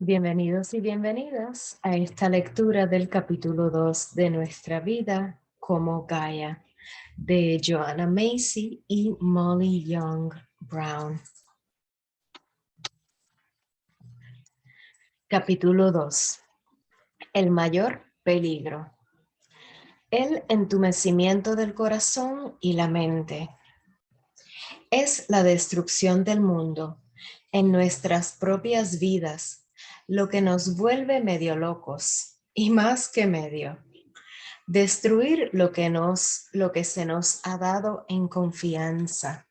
Bienvenidos y bienvenidas a esta lectura del capítulo 2 de Nuestra vida como Gaia, de Joanna Macy y Molly Young Brown. Capítulo 2. El mayor peligro. El entumecimiento del corazón y la mente. Es la destrucción del mundo en nuestras propias vidas lo que nos vuelve medio locos y más que medio. Destruir lo que se nos ha dado en confianza.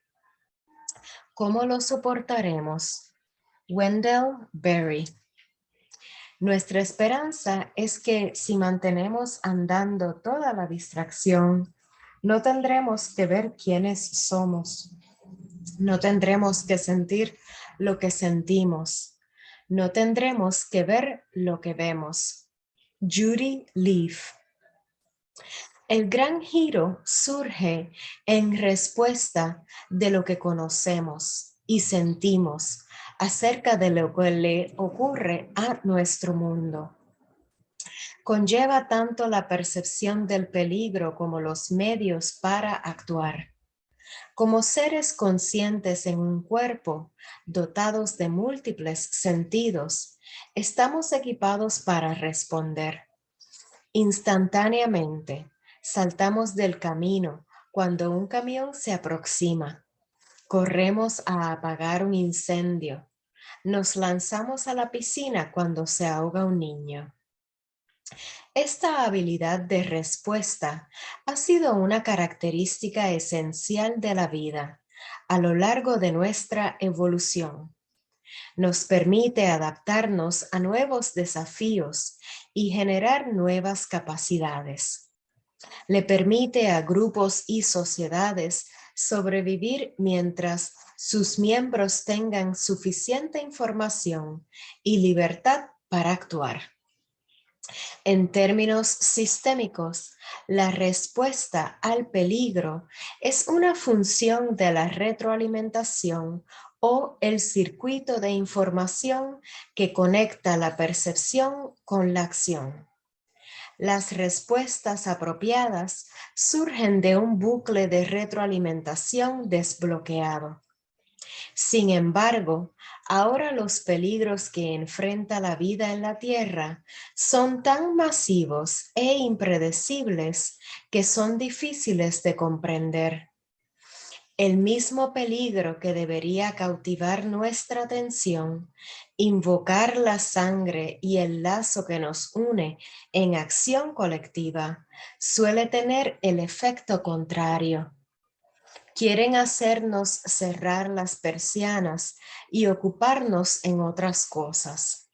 ¿Cómo lo soportaremos? Wendell Berry. Nuestra esperanza es que si mantenemos andando toda la distracción, no tendremos que ver quiénes somos. No tendremos que sentir lo que sentimos. No tendremos que ver lo que vemos. Judy Leaf. El gran giro surge en respuesta de lo que conocemos y sentimos acerca de lo que le ocurre a nuestro mundo. Conlleva tanto la percepción del peligro como los medios para actuar. Como seres conscientes en un cuerpo, dotados de múltiples sentidos, estamos equipados para responder. Instantáneamente, saltamos del camino cuando un camión se aproxima. Corremos a apagar un incendio. Nos lanzamos a la piscina cuando se ahoga un niño. Esta habilidad de respuesta ha sido una característica esencial de la vida a lo largo de nuestra evolución. Nos permite adaptarnos a nuevos desafíos y generar nuevas capacidades. Le permite a grupos y sociedades sobrevivir mientras sus miembros tengan suficiente información y libertad para actuar. En términos sistémicos, la respuesta al peligro es una función de la retroalimentación o el circuito de información que conecta la percepción con la acción. Las respuestas apropiadas surgen de un bucle de retroalimentación desbloqueado. Sin embargo, ahora los peligros que enfrenta la vida en la Tierra son tan masivos e impredecibles que son difíciles de comprender. El mismo peligro que debería cautivar nuestra atención, invocar la sangre y el lazo que nos une en acción colectiva, suele tener el efecto contrario. Quieren hacernos cerrar las persianas y ocuparnos en otras cosas.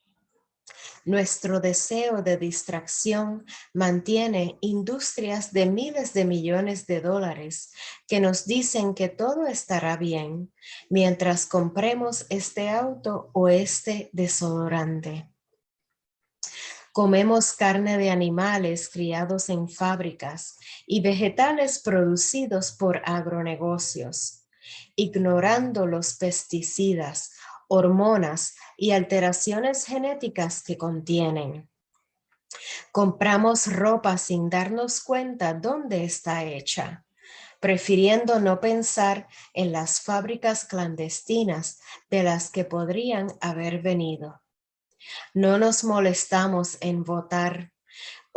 Nuestro deseo de distracción mantiene industrias de miles de millones de dólares que nos dicen que todo estará bien mientras compremos este auto o este desodorante. Comemos carne de animales criados en fábricas y vegetales producidos por agronegocios, ignorando los pesticidas, hormonas y alteraciones genéticas que contienen. Compramos ropa sin darnos cuenta dónde está hecha, prefiriendo no pensar en las fábricas clandestinas de las que podrían haber venido. No nos molestamos en votar,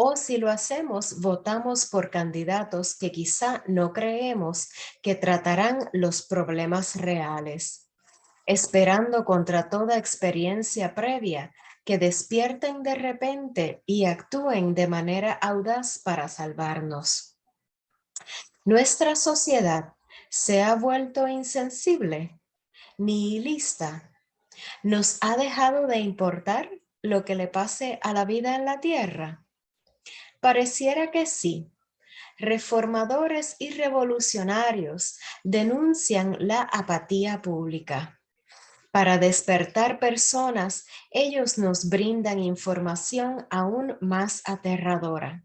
o si lo hacemos, votamos por candidatos que quizá no creemos que tratarán los problemas reales, esperando contra toda experiencia previa que despierten de repente y actúen de manera audaz para salvarnos. Nuestra sociedad se ha vuelto insensible, nihilista. ¿Nos ha dejado de importar lo que le pase a la vida en la tierra? Pareciera que sí. Reformadores y revolucionarios denuncian la apatía pública. Para despertar personas, ellos nos brindan información aún más aterradora,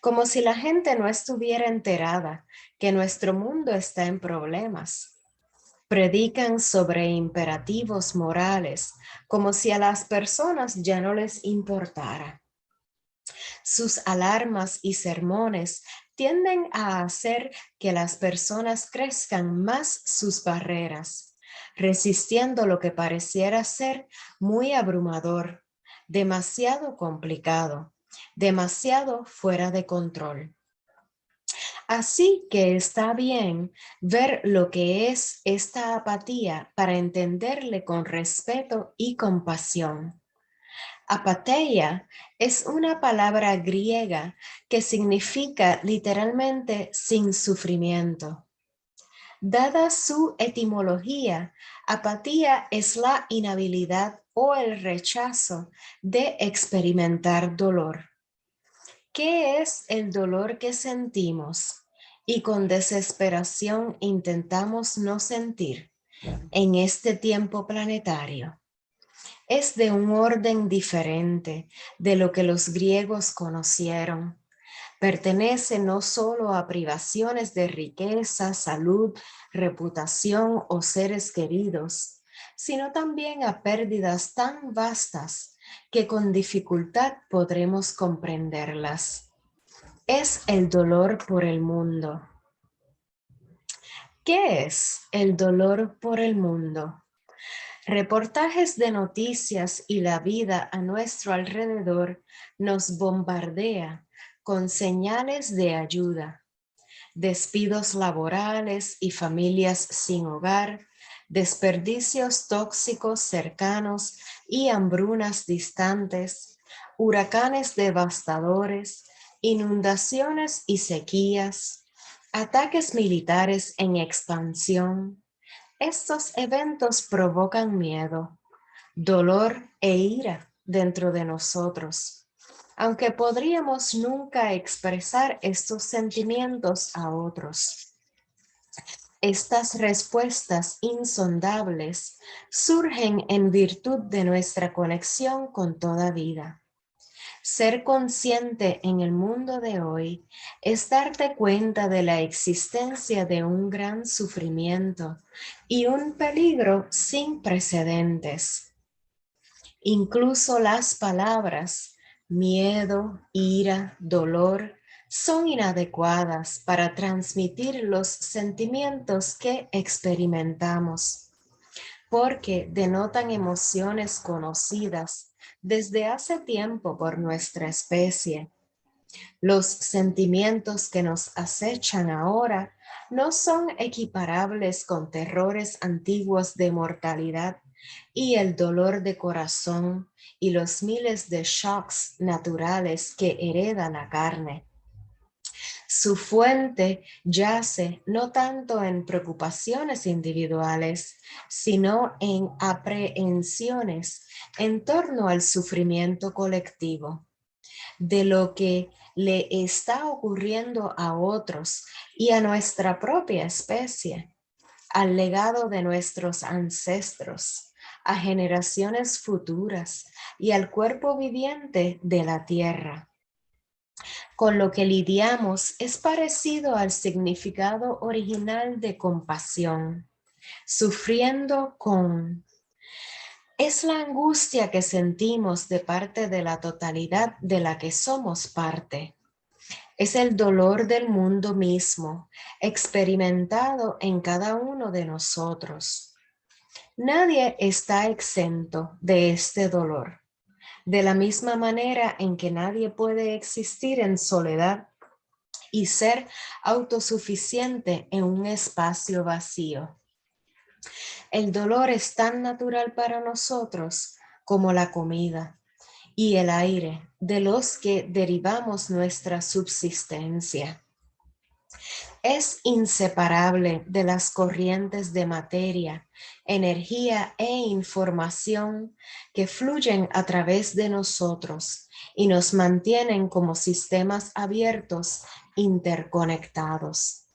como si la gente no estuviera enterada que nuestro mundo está en problemas. Predican sobre imperativos morales como si a las personas ya no les importara. Sus alarmas y sermones tienden a hacer que las personas crezcan más sus barreras, resistiendo lo que pareciera ser muy abrumador, demasiado complicado, demasiado fuera de control. Así que está bien ver lo que es esta apatía para entenderle con respeto y compasión. Apatheia es una palabra griega que significa literalmente sin sufrimiento. Dada su etimología, apatía es la inhabilidad o el rechazo de experimentar dolor. ¿Qué es el dolor que sentimos y con desesperación intentamos no sentir en este tiempo planetario? Es de un orden diferente de lo que los griegos conocieron. Pertenece no solo a privaciones de riqueza, salud, reputación o seres queridos, sino también a pérdidas tan vastas que con dificultad podremos comprenderlas. Es el dolor por el mundo. ¿Qué es el dolor por el mundo? Reportajes de noticias y la vida a nuestro alrededor nos bombardea con señales de ayuda, despidos laborales y familias sin hogar, desperdicios tóxicos cercanos y hambrunas distantes, huracanes devastadores, inundaciones y sequías, ataques militares en expansión. Estos eventos provocan miedo, dolor e ira dentro de nosotros, aunque podríamos nunca expresar estos sentimientos a otros. Estas respuestas insondables surgen en virtud de nuestra conexión con toda vida. Ser consciente en el mundo de hoy es darte cuenta de la existencia de un gran sufrimiento y un peligro sin precedentes. Incluso las palabras miedo, ira, dolor son inadecuadas para transmitir los sentimientos que experimentamos, porque denotan emociones conocidas desde hace tiempo por nuestra especie. Los sentimientos que nos acechan ahora no son equiparables con terrores antiguos de mortalidad y el dolor de corazón y los miles de shocks naturales que hereda la carne. Su fuente yace no tanto en preocupaciones individuales, sino en aprehensiones en torno al sufrimiento colectivo, de lo que le está ocurriendo a otros y a nuestra propia especie, al legado de nuestros ancestros, a generaciones futuras y al cuerpo viviente de la tierra. Con lo que lidiamos es parecido al significado original de compasión, sufriendo con. Es la angustia que sentimos de parte de la totalidad de la que somos parte. Es el dolor del mundo mismo, experimentado en cada uno de nosotros. Nadie está exento de este dolor, de la misma manera en que nadie puede existir en soledad y ser autosuficiente en un espacio vacío. El dolor es tan natural para nosotros como la comida y el aire de los que derivamos nuestra subsistencia. Es inseparable de las corrientes de materia, energía e información que fluyen a través de nosotros y nos mantienen como sistemas abiertos, interconectados.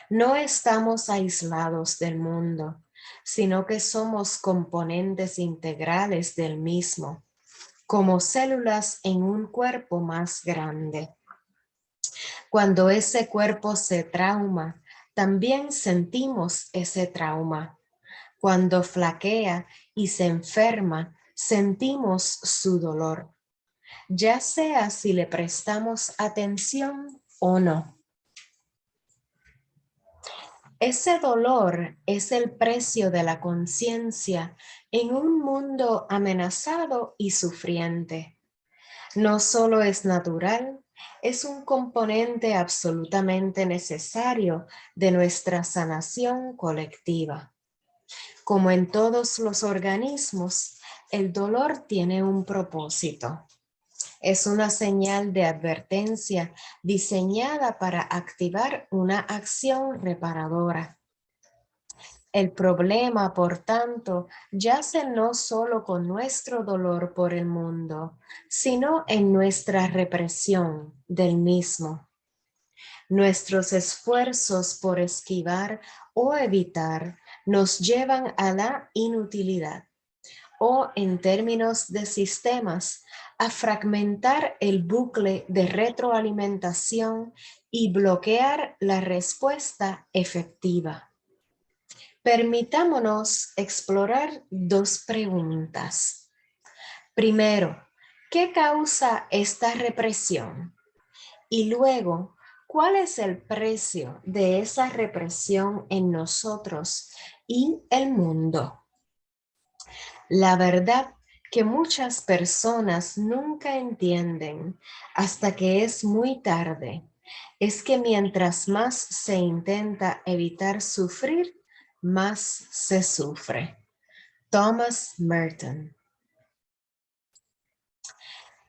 No estamos aislados del mundo, sino que somos componentes integrales del mismo, como células en un cuerpo más grande. Cuando ese cuerpo se trauma, también sentimos ese trauma. Cuando flaquea y se enferma, sentimos su dolor, ya sea si le prestamos atención o no. Ese dolor es el precio de la conciencia en un mundo amenazado y sufriente. No solo es natural, es un componente absolutamente necesario de nuestra sanación colectiva. Como en todos los organismos, el dolor tiene un propósito. Es una señal de advertencia diseñada para activar una acción reparadora. El problema, por tanto, yace no solo con nuestro dolor por el mundo, sino en nuestra represión del mismo. Nuestros esfuerzos por esquivar o evitar nos llevan a la inutilidad o, en términos de sistemas, a fragmentar el bucle de retroalimentación y bloquear la respuesta efectiva. Permitámonos explorar dos preguntas. Primero, ¿qué causa esta represión? Y luego, ¿cuál es el precio de esa represión en nosotros y el mundo? La verdad que muchas personas nunca entienden hasta que es muy tarde es que mientras más se intenta evitar sufrir, más se sufre. Thomas Merton.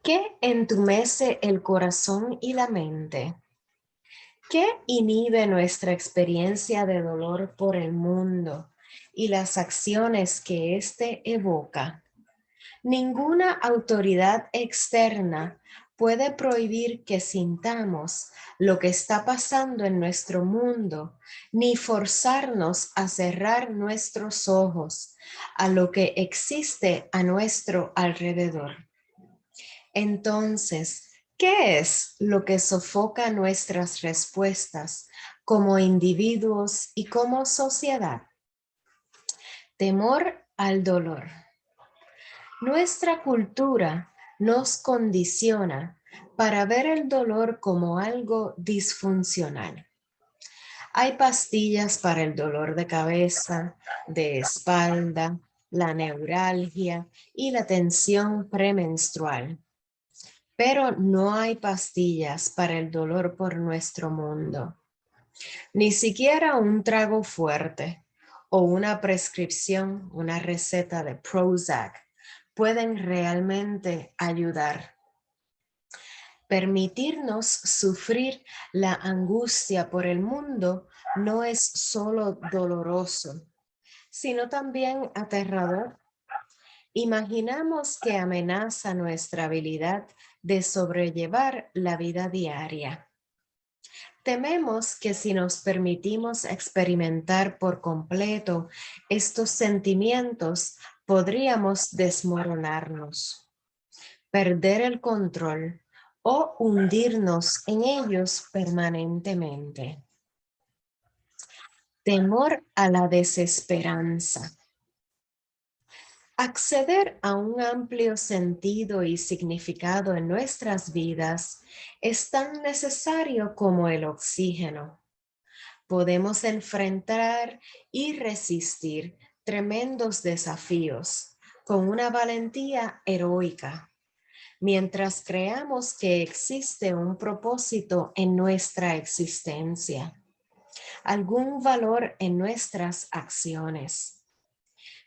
¿Qué entumece el corazón y la mente? ¿Qué inhibe nuestra experiencia de dolor por el mundo y las acciones que éste evoca? Ninguna autoridad externa puede prohibir que sintamos lo que está pasando en nuestro mundo, ni forzarnos a cerrar nuestros ojos a lo que existe a nuestro alrededor. Entonces, ¿qué es lo que sofoca nuestras respuestas como individuos y como sociedad? Temor al dolor. Nuestra cultura nos condiciona para ver el dolor como algo disfuncional. Hay pastillas para el dolor de cabeza, de espalda, la neuralgia y la tensión premenstrual. Pero no hay pastillas para el dolor por nuestro mundo. Ni siquiera un trago fuerte o una prescripción, una receta de Prozac pueden realmente ayudar. Permitirnos sufrir la angustia por el mundo no es solo doloroso, sino también aterrador. Imaginamos que amenaza nuestra habilidad de sobrellevar la vida diaria. Tememos que si nos permitimos experimentar por completo estos sentimientos, podríamos desmoronarnos, perder el control o hundirnos en ellos permanentemente. Temor a la desesperanza. Acceder a un amplio sentido y significado en nuestras vidas es tan necesario como el oxígeno. Podemos enfrentar y resistir tremendos desafíos con una valentía heroica, mientras creamos que existe un propósito en nuestra existencia, algún valor en nuestras acciones.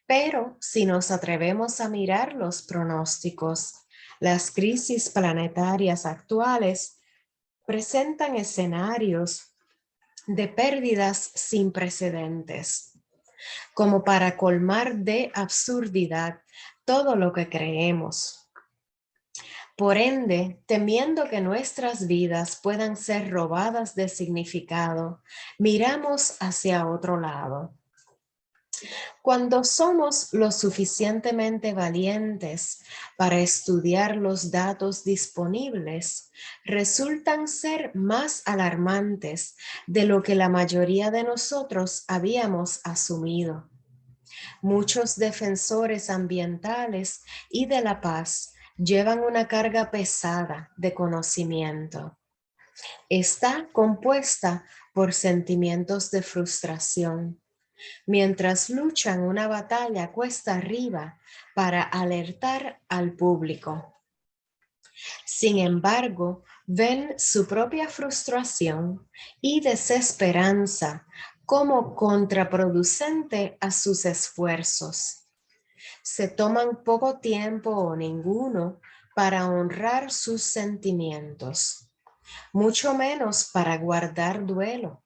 Pero si nos atrevemos a mirar los pronósticos, las crisis planetarias actuales presentan escenarios de pérdidas sin precedentes, como para colmar de absurdidad todo lo que creemos. Por ende, temiendo que nuestras vidas puedan ser robadas de significado, miramos hacia otro lado. Cuando somos lo suficientemente valientes para estudiar los datos disponibles, resultan ser más alarmantes de lo que la mayoría de nosotros habíamos asumido. Muchos defensores ambientales y de la paz llevan una carga pesada de conocimiento. Está compuesta por sentimientos de frustración, mientras luchan una batalla cuesta arriba para alertar al público. Sin embargo, ven su propia frustración y desesperanza como contraproducente a sus esfuerzos. Se toman poco tiempo o ninguno para honrar sus sentimientos, mucho menos para guardar duelo.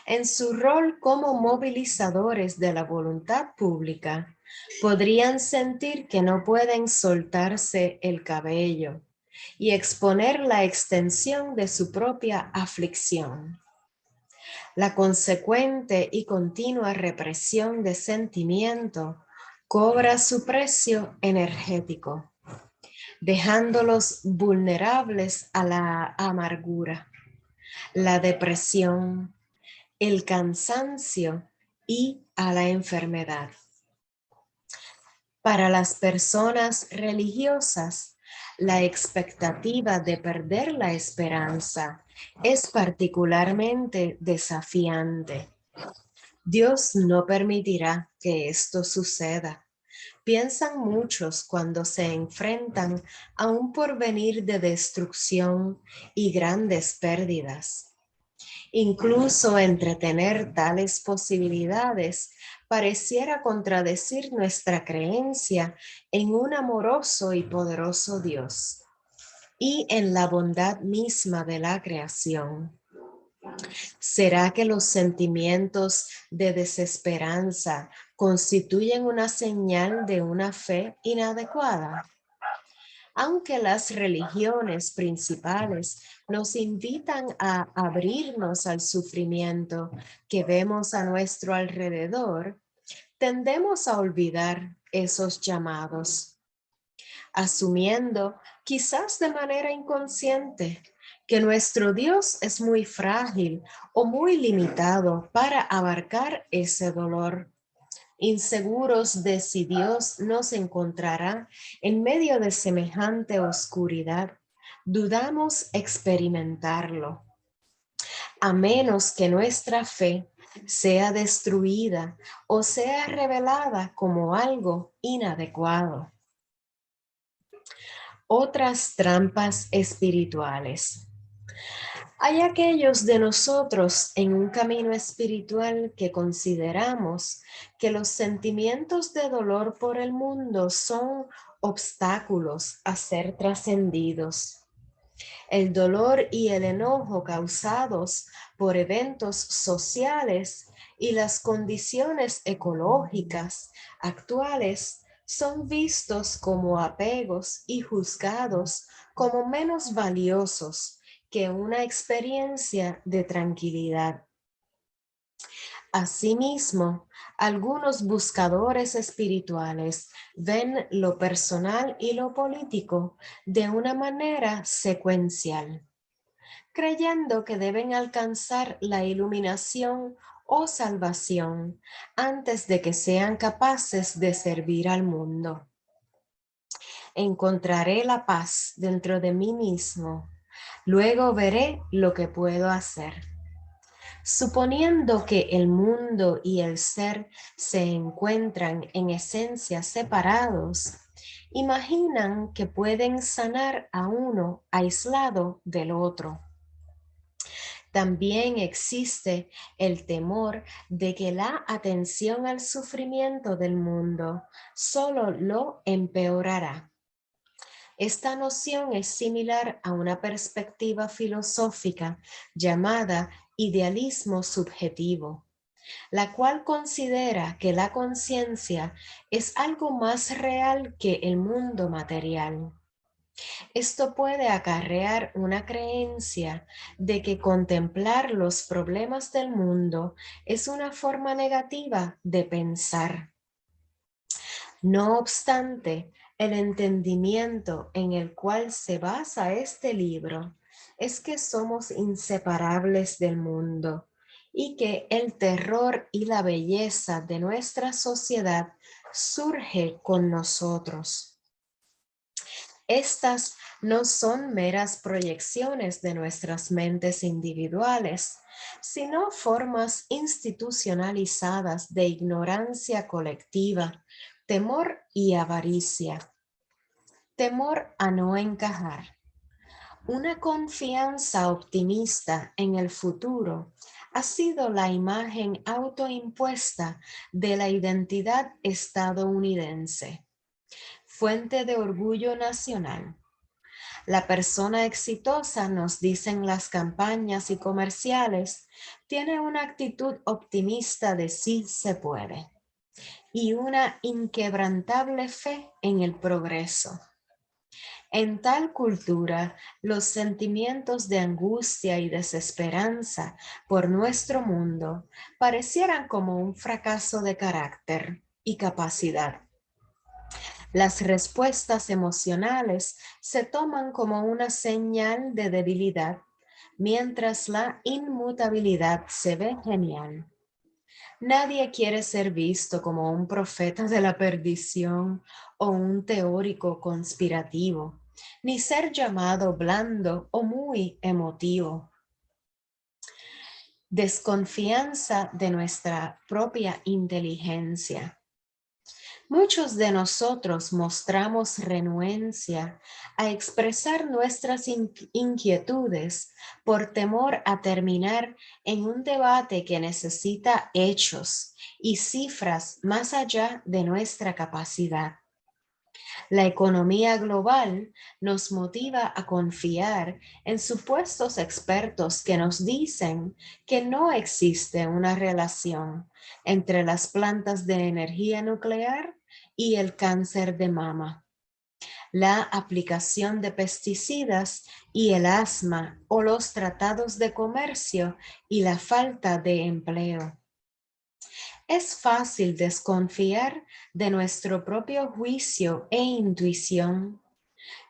En su rol como movilizadores de la voluntad pública, podrían sentir que no pueden soltarse el cabello y exponer la extensión de su propia aflicción. La consecuente y continua represión de sentimiento cobra su precio energético, dejándolos vulnerables a la amargura, la depresión, el cansancio y a la enfermedad. Para las personas religiosas, la expectativa de perder la esperanza es particularmente desafiante. Dios no permitirá que esto suceda. Piensan muchos cuando se enfrentan a un porvenir de destrucción y grandes pérdidas. Incluso entretener tales posibilidades pareciera contradecir nuestra creencia en un amoroso y poderoso Dios y en la bondad misma de la creación. ¿Será que los sentimientos de desesperanza constituyen una señal de una fe inadecuada? Aunque las religiones principales nos invitan a abrirnos al sufrimiento que vemos a nuestro alrededor, tendemos a olvidar esos llamados, asumiendo, quizás de manera inconsciente, que nuestro Dios es muy frágil o muy limitado para abarcar ese dolor. Inseguros de si Dios nos encontrará en medio de semejante oscuridad, dudamos experimentarlo, a menos que nuestra fe sea destruida o sea revelada como algo inadecuado. Otras trampas espirituales. Hay aquellos de nosotros en un camino espiritual que consideramos que los sentimientos de dolor por el mundo son obstáculos a ser trascendidos. El dolor y el enojo causados por eventos sociales y las condiciones ecológicas actuales son vistos como apegos y juzgados como menos valiosos que una experiencia de tranquilidad. Asimismo, algunos buscadores espirituales ven lo personal y lo político de una manera secuencial, creyendo que deben alcanzar la iluminación o salvación antes de que sean capaces de servir al mundo. Encontraré la paz dentro de mí mismo. Luego veré lo que puedo hacer. Suponiendo que el mundo y el ser se encuentran en esencia separados, imaginan que pueden sanar a uno aislado del otro. También existe el temor de que la atención al sufrimiento del mundo solo lo empeorará. Esta noción es similar a una perspectiva filosófica llamada idealismo subjetivo, la cual considera que la conciencia es algo más real que el mundo material. Esto puede acarrear una creencia de que contemplar los problemas del mundo es una forma negativa de pensar. No obstante, el entendimiento en el cual se basa este libro es que somos inseparables del mundo y que el terror y la belleza de nuestra sociedad surge con nosotros. Estas no son meras proyecciones de nuestras mentes individuales, sino formas institucionalizadas de ignorancia colectiva, temor y avaricia. Temor a no encajar. Una confianza optimista en el futuro ha sido la imagen autoimpuesta de la identidad estadounidense, fuente de orgullo nacional. La persona exitosa, nos dicen las campañas y comerciales, tiene una actitud optimista de sí se puede y una inquebrantable fe en el progreso. En tal cultura, los sentimientos de angustia y desesperanza por nuestro mundo parecieran como un fracaso de carácter y capacidad. Las respuestas emocionales se toman como una señal de debilidad, mientras la inmutabilidad se ve genial. Nadie quiere ser visto como un profeta de la perdición o un teórico conspirativo, ni ser llamado blando o muy emotivo. Desconfianza de nuestra propia inteligencia. Muchos de nosotros mostramos renuencia a expresar nuestras inquietudes por temor a terminar en un debate que necesita hechos y cifras más allá de nuestra capacidad. La economía global nos motiva a confiar en supuestos expertos que nos dicen que no existe una relación entre las plantas de energía nuclear y el cáncer de mama, la aplicación de pesticidas y el asma o los tratados de comercio y la falta de empleo. Es fácil desconfiar de nuestro propio juicio e intuición,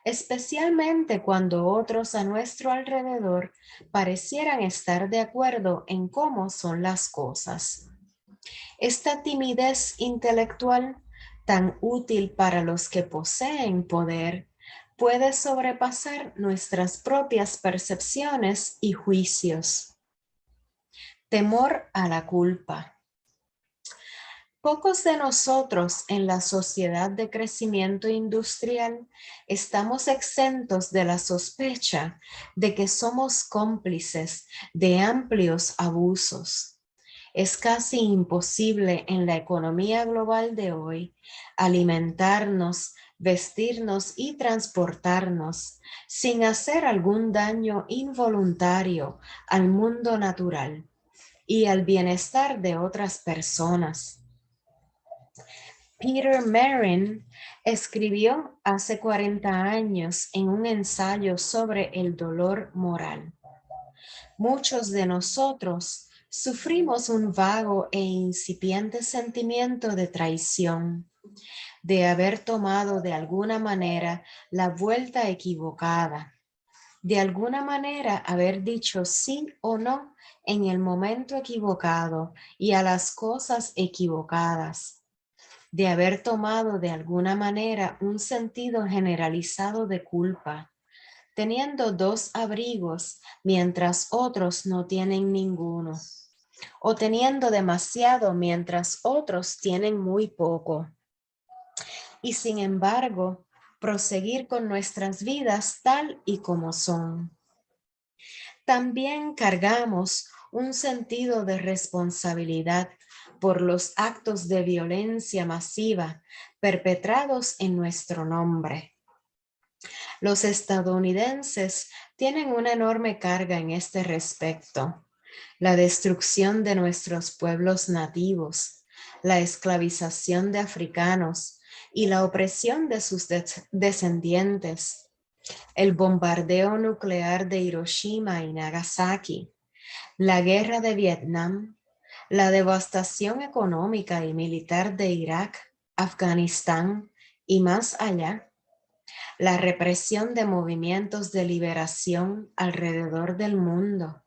especialmente cuando otros a nuestro alrededor parecieran estar de acuerdo en cómo son las cosas. Esta timidez intelectual, tan útil para los que poseen poder, puede sobrepasar nuestras propias percepciones y juicios. Temor a la culpa. Pocos de nosotros en la sociedad de crecimiento industrial estamos exentos de la sospecha de que somos cómplices de amplios abusos. Es casi imposible en la economía global de hoy alimentarnos, vestirnos y transportarnos sin hacer algún daño involuntario al mundo natural y al bienestar de otras personas. Peter Marin escribió hace 40 años en un ensayo sobre el dolor moral. Muchos de nosotros sufrimos un vago e incipiente sentimiento de traición, de haber tomado de alguna manera la vuelta equivocada, de alguna manera haber dicho sí o no en el momento equivocado y a las cosas equivocadas, de haber tomado de alguna manera un sentido generalizado de culpa, teniendo dos abrigos mientras otros no tienen ninguno, o teniendo demasiado mientras otros tienen muy poco. Y sin embargo, proseguir con nuestras vidas tal y como son. También cargamos un sentido de responsabilidad por los actos de violencia masiva perpetrados en nuestro nombre. Los estadounidenses tienen una enorme carga en este respecto. La destrucción de nuestros pueblos nativos, la esclavización de africanos y la opresión de sus descendientes, el bombardeo nuclear de Hiroshima y Nagasaki, la guerra de Vietnam, la devastación económica y militar de Irak, Afganistán y más allá, la represión de movimientos de liberación alrededor del mundo,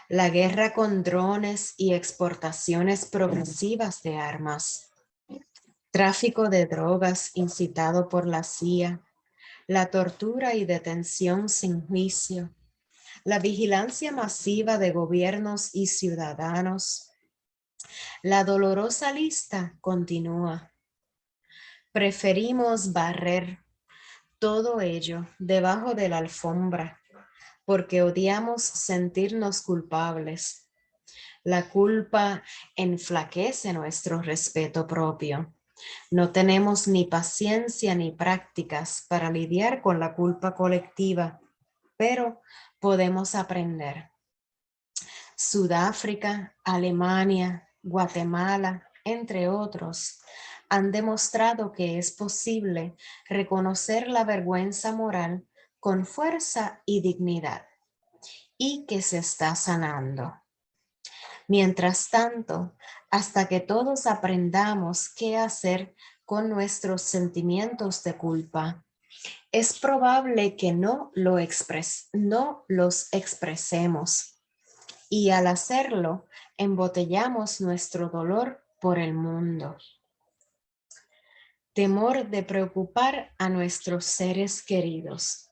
la guerra con drones y exportaciones progresivas de armas, tráfico de drogas incitado por la CIA, la tortura y detención sin juicio, la vigilancia masiva de gobiernos y ciudadanos. La dolorosa lista continúa. Preferimos barrer todo ello debajo de la alfombra porque odiamos sentirnos culpables. La culpa enflaquece nuestro respeto propio. No tenemos ni paciencia ni prácticas para lidiar con la culpa colectiva, pero podemos aprender. Sudáfrica, Alemania, Guatemala, entre otros, han demostrado que es posible reconocer la vergüenza moral con fuerza y dignidad y que se está sanando. Mientras tanto, hasta que todos aprendamos qué hacer con nuestros sentimientos de culpa, es probable que no los expresemos y al hacerlo, embotellamos nuestro dolor por el mundo. Temor de preocupar a nuestros seres queridos.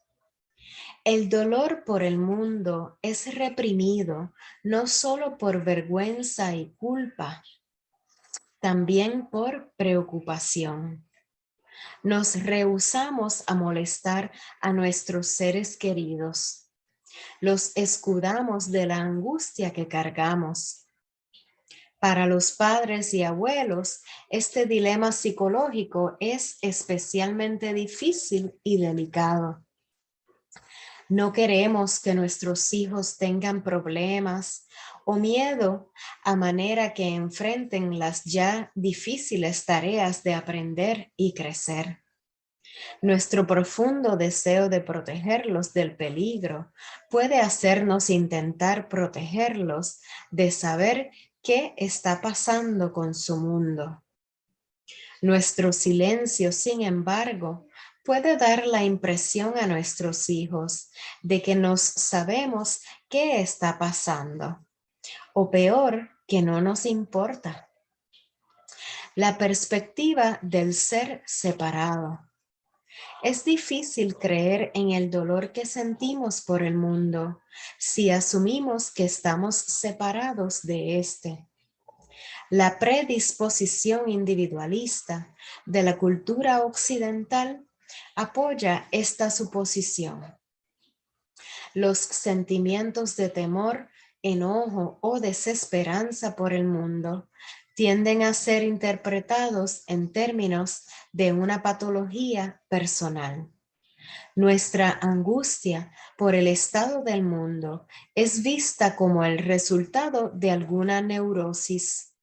El dolor por el mundo es reprimido no solo por vergüenza y culpa, también por preocupación. Nos rehusamos a molestar a nuestros seres queridos. Los escudamos de la angustia que cargamos. Para los padres y abuelos, este dilema psicológico es especialmente difícil y delicado. No queremos que nuestros hijos tengan problemas o miedo a manera que enfrenten las ya difíciles tareas de aprender y crecer. Nuestro profundo deseo de protegerlos del peligro puede hacernos intentar protegerlos de saber qué está pasando con su mundo. Nuestro silencio, sin embargo, puede dar la impresión a nuestros hijos de que nos sabemos qué está pasando, o peor, que no nos importa. La perspectiva del ser separado. Es difícil creer en el dolor que sentimos por el mundo si asumimos que estamos separados de este. La predisposición individualista de la cultura occidental apoya esta suposición. Los sentimientos de temor, enojo o desesperanza por el mundo tienden a ser interpretados en términos de una patología personal. Nuestra angustia por el estado del mundo es vista como el resultado de alguna neurosis,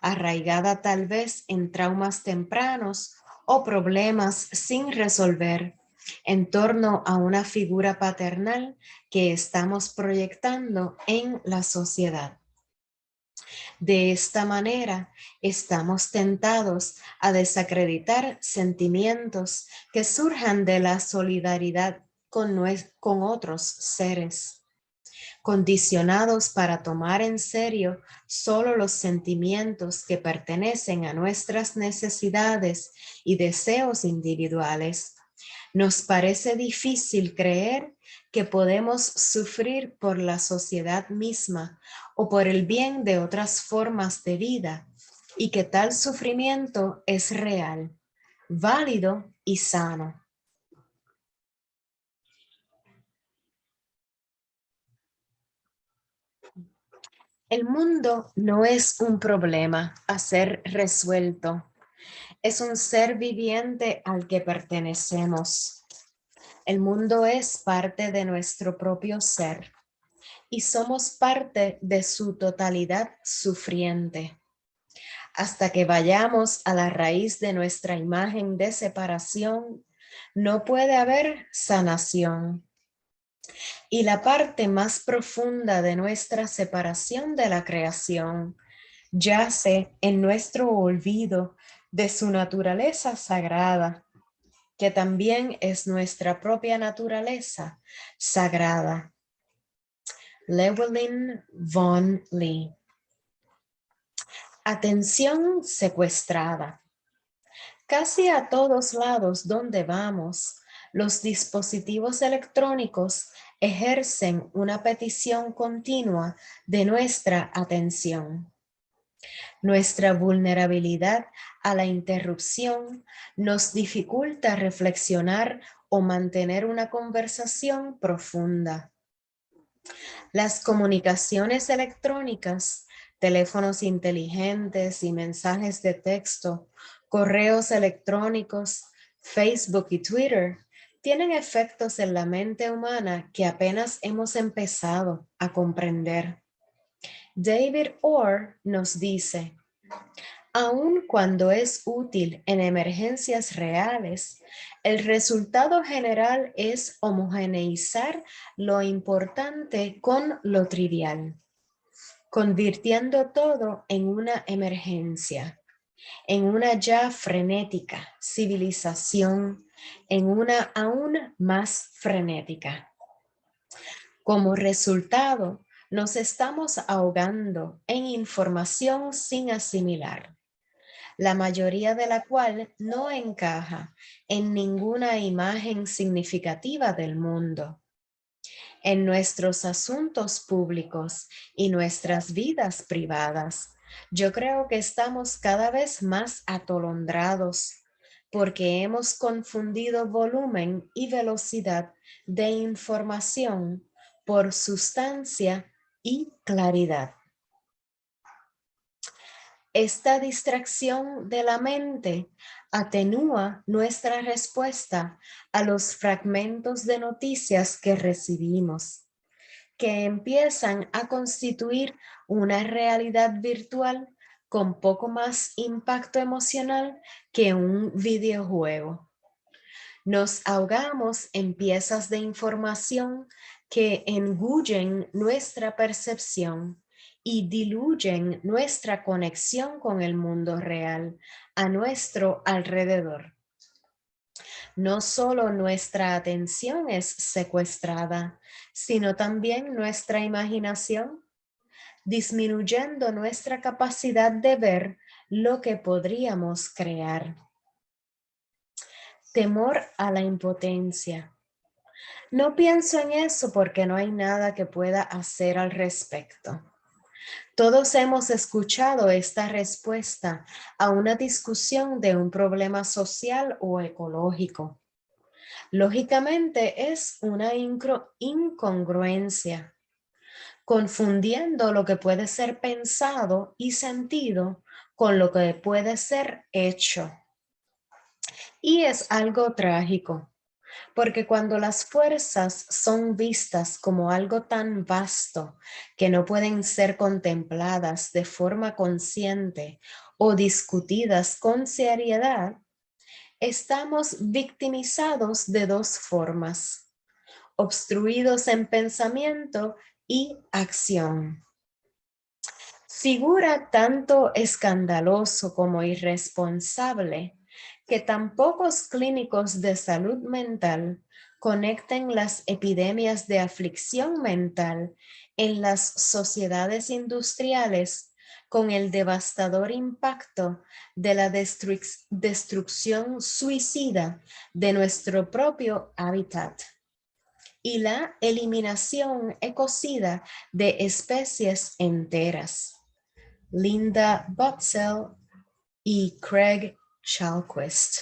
arraigada tal vez en traumas tempranos o problemas sin resolver en torno a una figura paternal que estamos proyectando en la sociedad. De esta manera, estamos tentados a desacreditar sentimientos que surjan de la solidaridad con otros seres, condicionados para tomar en serio solo los sentimientos que pertenecen a nuestras necesidades y deseos individuales. Nos parece difícil creer que podemos sufrir por la sociedad misma o por el bien de otras formas de vida y que tal sufrimiento es real, válido y sano. El mundo no es un problema a ser resuelto, es un ser viviente al que pertenecemos. El mundo es parte de nuestro propio ser y somos parte de su totalidad sufriente. Hasta que vayamos a la raíz de nuestra imagen de separación, no puede haber sanación. Y la parte más profunda de nuestra separación de la creación yace en nuestro olvido de su naturaleza sagrada, que también es nuestra propia naturaleza sagrada. Llewellyn von Lee. Atención secuestrada. Casi a todos lados donde vamos, los dispositivos electrónicos ejercen una petición continua de nuestra atención. Nuestra vulnerabilidad a la interrupción nos dificulta reflexionar o mantener una conversación profunda. Las comunicaciones electrónicas, teléfonos inteligentes y mensajes de texto, correos electrónicos, Facebook y Twitter tienen efectos en la mente humana que apenas hemos empezado a comprender. David Orr nos dice: aun cuando es útil en emergencias reales, el resultado general es homogeneizar lo importante con lo trivial, convirtiendo todo en una emergencia, en una ya frenética civilización, en una aún más frenética. Como resultado, nos estamos ahogando en información sin asimilar, la mayoría de la cual no encaja en ninguna imagen significativa del mundo. En nuestros asuntos públicos y nuestras vidas privadas, yo creo que estamos cada vez más atolondrados porque hemos confundido volumen y velocidad de información por sustancia y claridad. Esta distracción de la mente atenúa nuestra respuesta a los fragmentos de noticias que recibimos, que empiezan a constituir una realidad virtual con poco más impacto emocional que un videojuego. Nos ahogamos en piezas de información que engullen nuestra percepción y diluyen nuestra conexión con el mundo real a nuestro alrededor. No solo nuestra atención es secuestrada, sino también nuestra imaginación, disminuyendo nuestra capacidad de ver lo que podríamos crear. Temor a la impotencia. No pienso en eso porque no hay nada que pueda hacer al respecto. Todos hemos escuchado esta respuesta a una discusión de un problema social o ecológico. Lógicamente es una incongruencia, confundiendo lo que puede ser pensado y sentido con lo que puede ser hecho. Y es algo trágico, porque cuando las fuerzas son vistas como algo tan vasto que no pueden ser contempladas de forma consciente o discutidas con seriedad, estamos victimizados de dos formas: obstruidos en pensamiento y acción. Figura tanto escandaloso como irresponsable que tan pocos clínicos de salud mental conecten las epidemias de aflicción mental en las sociedades industriales con el devastador impacto de la destrucción suicida de nuestro propio hábitat y la eliminación ecocida de especies enteras. Linda Butzel y Craig Shalquist.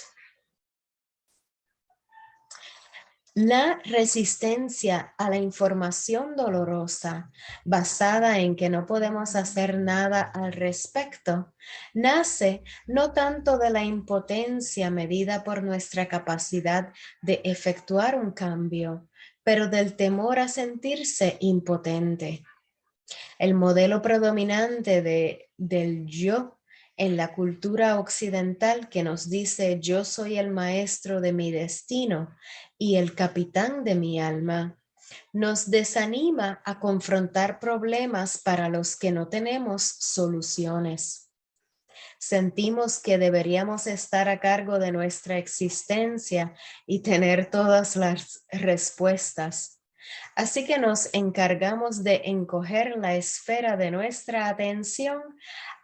La resistencia a la información dolorosa, basada en que no podemos hacer nada al respecto, nace no tanto de la impotencia medida por nuestra capacidad de efectuar un cambio, pero del temor a sentirse impotente. El modelo predominante del yo en la cultura occidental, que nos dice yo soy el maestro de mi destino y el capitán de mi alma, nos desanima a confrontar problemas para los que no tenemos soluciones. Sentimos que deberíamos estar a cargo de nuestra existencia y tener todas las respuestas. Así que nos encargamos de encoger la esfera de nuestra atención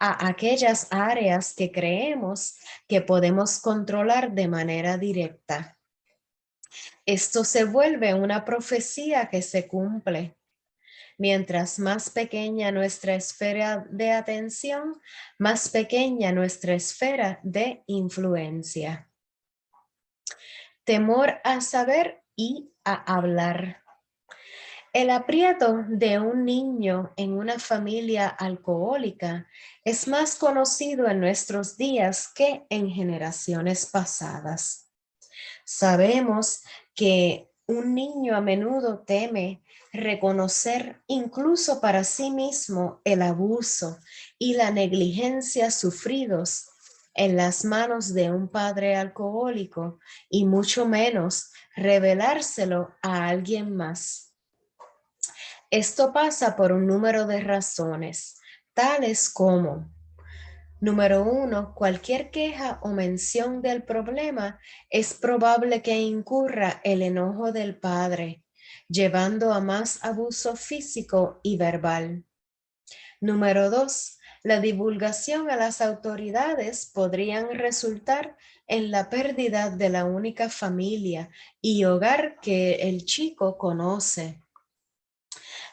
a aquellas áreas que creemos que podemos controlar de manera directa. Esto se vuelve una profecía que se cumple. Mientras más pequeña nuestra esfera de atención, más pequeña nuestra esfera de influencia. Temor a saber y a hablar. El aprieto de un niño en una familia alcohólica es más conocido en nuestros días que en generaciones pasadas. Sabemos que un niño a menudo teme reconocer incluso para sí mismo el abuso y la negligencia sufridos en las manos de un padre alcohólico y mucho menos revelárselo a alguien más. Esto pasa por un número de razones, tales como: número 1, cualquier queja o mención del problema es probable que incurra el enojo del padre, llevando a más abuso físico y verbal. Número 2, la divulgación a las autoridades podrían resultar en la pérdida de la única familia y hogar que el chico conoce.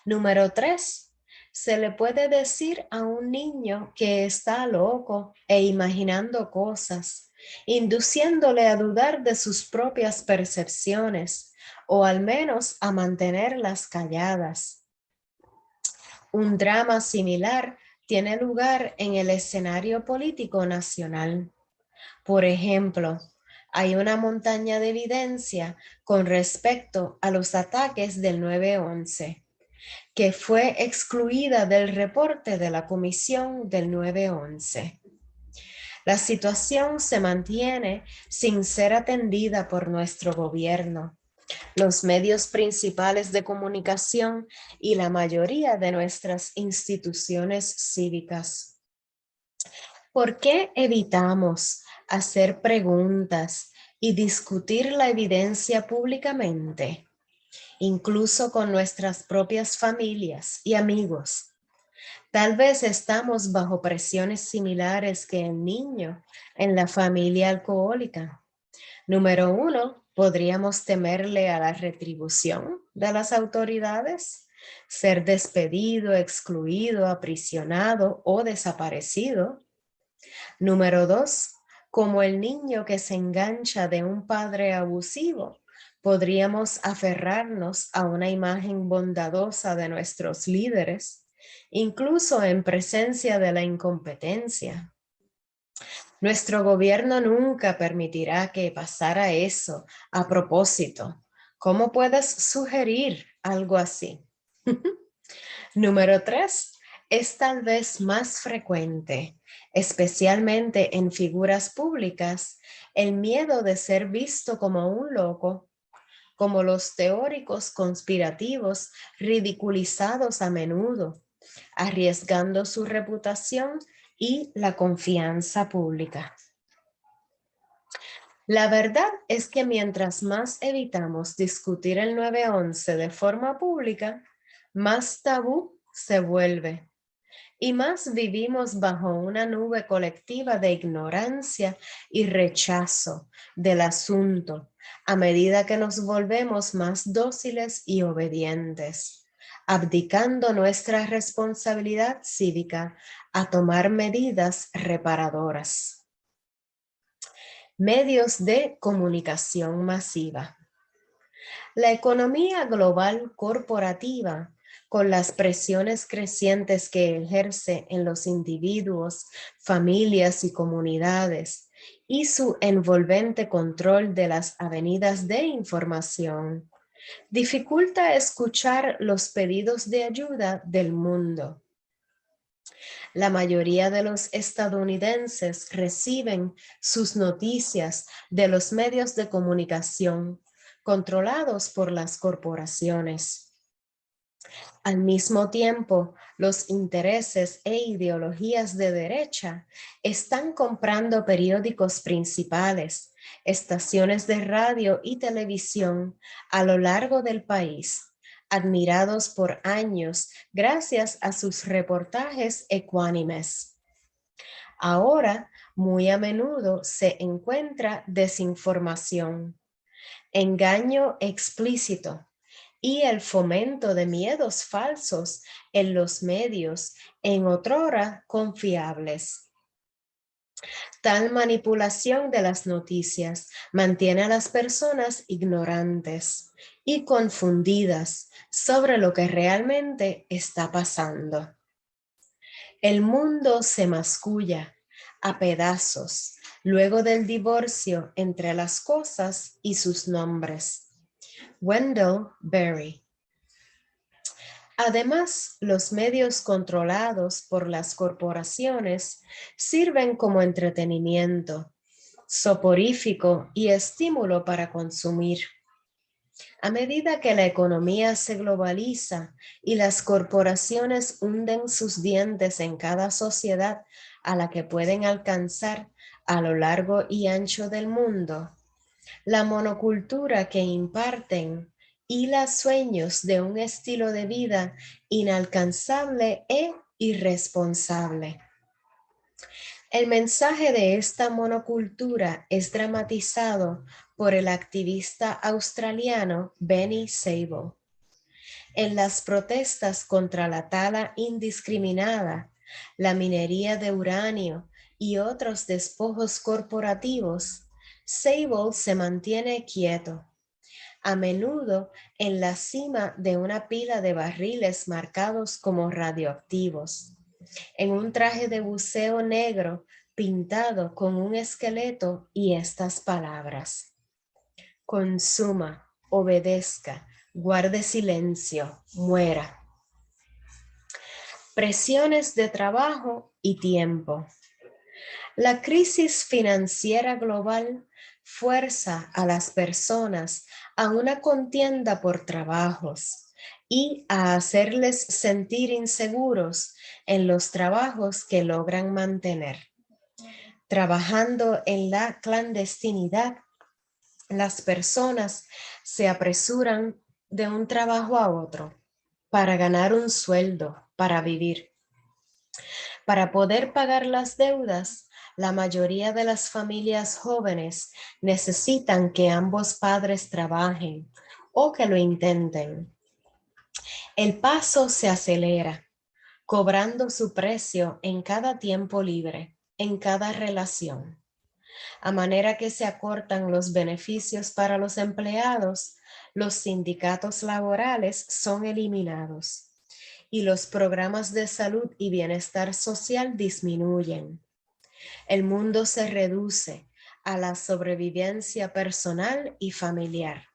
Número 3, se le puede decir a un niño que está loco e imaginando cosas, induciéndole a dudar de sus propias percepciones o al menos a mantenerlas calladas. Un drama similar tiene lugar en el escenario político nacional. Por ejemplo, hay una montaña de evidencia con respecto a los ataques del 9/11, que fue excluida del reporte de la Comisión del 9/11. La situación se mantiene sin ser atendida por nuestro gobierno, los medios principales de comunicación y la mayoría de nuestras instituciones cívicas. ¿Por qué evitamos hacer preguntas y discutir la evidencia públicamente, incluso con nuestras propias familias y amigos? Tal vez estamos bajo presiones similares que el niño en la familia alcohólica. Número 1, podríamos temerle a la retribución de las autoridades, ser despedido, excluido, aprisionado o desaparecido. Número 2, como el niño que se engancha de un padre abusivo, podríamos aferrarnos a una imagen bondadosa de nuestros líderes, incluso en presencia de la incompetencia. Nuestro gobierno nunca permitirá que pasara eso a propósito. ¿Cómo puedes sugerir algo así? Número 3, es tal vez más frecuente, especialmente en figuras públicas, el miedo de ser visto como un loco, como los teóricos conspirativos ridiculizados a menudo, arriesgando su reputación y la confianza pública. La verdad es que mientras más evitamos discutir el 9/11 de forma pública, más tabú se vuelve y más vivimos bajo una nube colectiva de ignorancia y rechazo del asunto a medida que nos volvemos más dóciles y obedientes, abdicando nuestra responsabilidad cívica a tomar medidas reparadoras. Medios de comunicación masiva. La economía global corporativa, con las presiones crecientes que ejerce en los individuos, familias y comunidades, y su envolvente control de las avenidas de información, dificulta escuchar los pedidos de ayuda del mundo. La mayoría de los estadounidenses reciben sus noticias de los medios de comunicación controlados por las corporaciones. Al mismo tiempo, los intereses e ideologías de derecha están comprando periódicos principales, estaciones de radio y televisión a lo largo del país, admirados por años gracias a sus reportajes ecuánimes. Ahora, muy a menudo se encuentra desinformación, engaño explícito y el fomento de miedos falsos en los medios en otrora confiables. Tal manipulación de las noticias mantiene a las personas ignorantes y confundidas sobre lo que realmente está pasando. El mundo se masculla a pedazos luego del divorcio entre las cosas y sus nombres. Wendell Berry. Además, los medios controlados por las corporaciones sirven como entretenimiento, soporífico y estímulo para consumir. A medida que la economía se globaliza y las corporaciones hunden sus dientes en cada sociedad a la que pueden alcanzar a lo largo y ancho del mundo, la monocultura que imparten hila sueños de un estilo de vida inalcanzable e irresponsable. El mensaje de esta monocultura es dramatizado por el activista australiano Benny Sable. En las protestas contra la tala indiscriminada, la minería de uranio y otros despojos corporativos, Sable se mantiene quieto, a menudo en la cima de una pila de barriles marcados como radioactivos, en un traje de buceo negro pintado con un esqueleto y estas palabras: consuma, obedezca, guarde silencio, muera. Presiones de trabajo y tiempo. La crisis financiera global fuerza a las personas a una contienda por trabajos y a hacerles sentir inseguros en los trabajos que logran mantener. Trabajando en la clandestinidad, las personas se apresuran de un trabajo a otro para ganar un sueldo, para vivir. Para poder pagar las deudas, la mayoría de las familias jóvenes necesitan que ambos padres trabajen o que lo intenten. El paso se acelera, cobrando su precio en cada tiempo libre, en cada relación. A manera que se acortan los beneficios para los empleados, los sindicatos laborales son eliminados y los programas de salud y bienestar social disminuyen. El mundo se reduce a la sobrevivencia personal y familiar.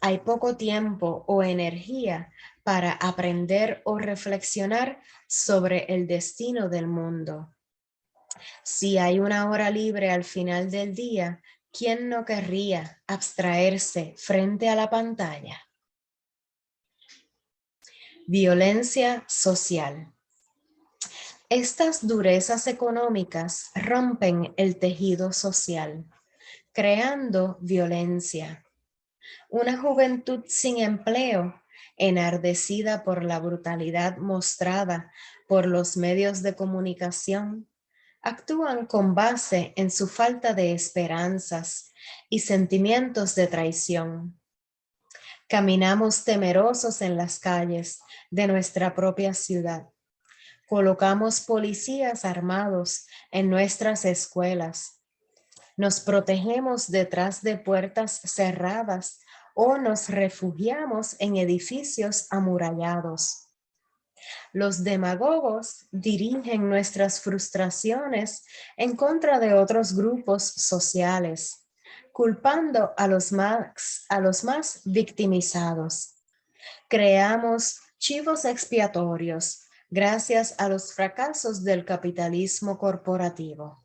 Hay poco tiempo o energía para aprender o reflexionar sobre el destino del mundo. Si hay una hora libre al final del día, ¿quién no querría abstraerse frente a la pantalla? Violencia social. Estas durezas económicas rompen el tejido social, creando violencia. Una juventud sin empleo, enardecida por la brutalidad mostrada por los medios de comunicación, actúan con base en su falta de esperanzas y sentimientos de traición. Caminamos temerosos en las calles de nuestra propia ciudad. Colocamos policías armados en nuestras escuelas. Nos protegemos detrás de puertas cerradas o nos refugiamos en edificios amurallados. Los demagogos dirigen nuestras frustraciones en contra de otros grupos sociales, culpando a los más victimizados. Creamos chivos expiatorios gracias a los fracasos del capitalismo corporativo.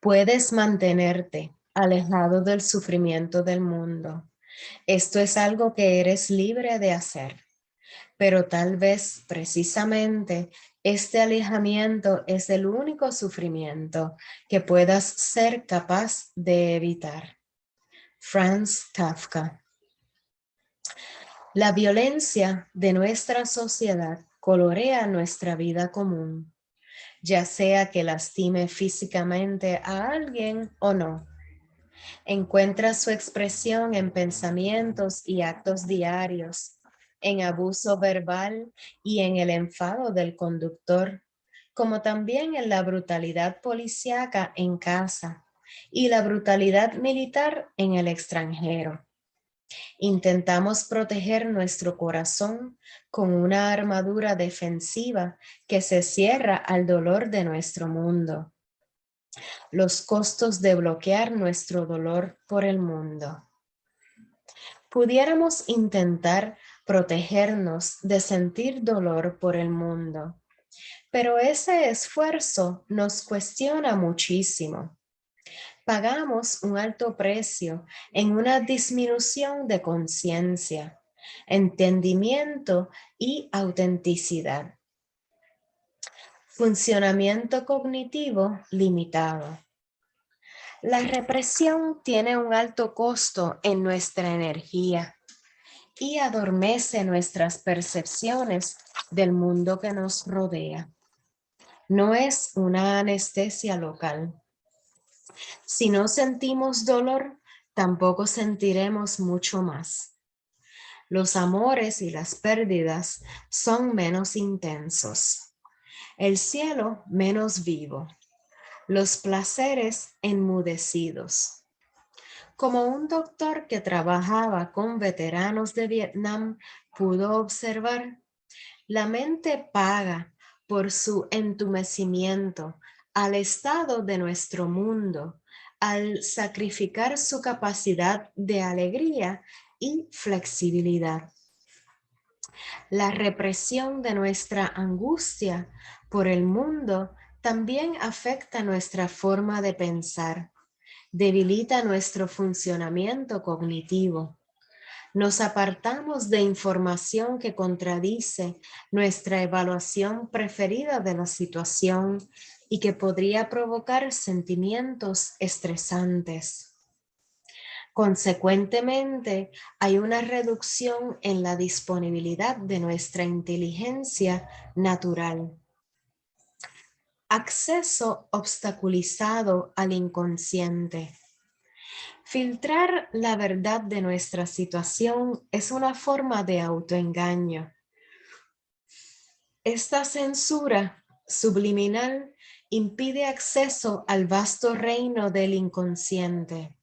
Puedes mantenerte alejado del sufrimiento del mundo. Esto es algo que eres libre de hacer. Pero tal vez precisamente este alejamiento es el único sufrimiento que puedas ser capaz de evitar. Franz Kafka. La violencia de nuestra sociedad colorea nuestra vida común, ya sea que lastime físicamente a alguien o no. Encuentra su expresión en pensamientos y actos diarios, en abuso verbal y en el enfado del conductor, como también en la brutalidad policíaca en casa y la brutalidad militar en el extranjero. Intentamos proteger nuestro corazón con una armadura defensiva que se cierra al dolor de nuestro mundo. Los costos de bloquear nuestro dolor por el mundo. Pudiéramos intentar protegernos de sentir dolor por el mundo, pero ese esfuerzo nos cuestiona muchísimo. Pagamos un alto precio en una disminución de conciencia, entendimiento y autenticidad. Funcionamiento cognitivo limitado. La represión tiene un alto costo en nuestra energía y adormece nuestras percepciones del mundo que nos rodea. No es una anestesia local. Si no sentimos dolor, tampoco sentiremos mucho más. Los amores y las pérdidas son menos intensos. El cielo menos vivo. Los placeres enmudecidos. Como un doctor que trabajaba con veteranos de Vietnam pudo observar, la mente paga por su entumecimiento al estado de nuestro mundo, al sacrificar su capacidad de alegría y flexibilidad. La represión de nuestra angustia por el mundo también afecta nuestra forma de pensar, debilita nuestro funcionamiento cognitivo. Nos apartamos de información que contradice nuestra evaluación preferida de la situación y que podría provocar sentimientos estresantes. Consecuentemente, hay una reducción en la disponibilidad de nuestra inteligencia natural. Acceso obstaculizado al inconsciente. Filtrar la verdad de nuestra situación es una forma de autoengaño. Esta censura subliminal impide acceso al vasto reino del inconsciente.